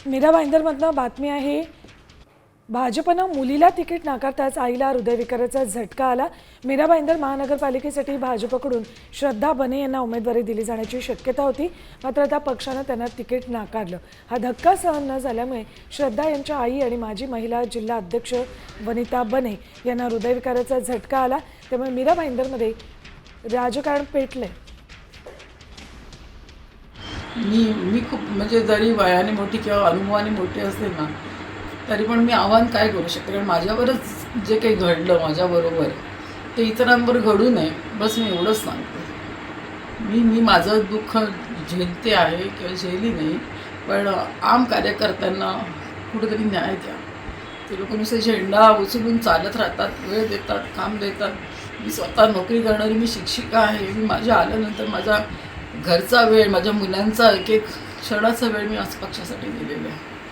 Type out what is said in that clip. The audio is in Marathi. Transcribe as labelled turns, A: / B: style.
A: मीरा भाईंदरमधनं बातमी आहे. भाजपनं मुलीला तिकीट नाकारताच आईला हृदयविकाराचा झटका आला. मीरा भाईंदर महानगरपालिकेसाठी भाजपकडून श्रद्धा बने यांना उमेदवारी दिली जाण्याची शक्यता होती, मात्र आता पक्षानं त्यांना तिकीट नाकारलं. हा धक्का सहन न झाल्यामुळे श्रद्धा यांच्या आई आणि माजी महिला जिल्हा अध्यक्ष वनिता बने यांना हृदयविकाराचा झटका आला. त्यामुळे मीरा भाईंदरमध्ये राजकारण पेटलंय.
B: मी खूप म्हणजे जरी वयाने मोठी किंवा अनुभवाने मोठी असेल ना, तरी पण मी आव्हान काय करू शकते, कारण माझ्यावरच जे काही घडलं माझ्याबरोबर ते इतरांवर घडू नये, बस मी एवढंच सांगते. मी माझं दुःख झेलते आहे किंवा झेली नाही, पण आम कार्यकर्त्यांना कुठेतरी न्याय द्या. ते लोक नुसते झेंडा उचलून चालत राहतात, वेळ देतात, काम देतात. मी स्वतः नोकरी करणारी, मी शिक्षिका आहे. मी माझ्या आल्यानंतर माझा घरचा वेळ, माझ्या मुलांचा एक एक क्षणाचा वेळ मी आज पक्षासाठी दिलेला आहे.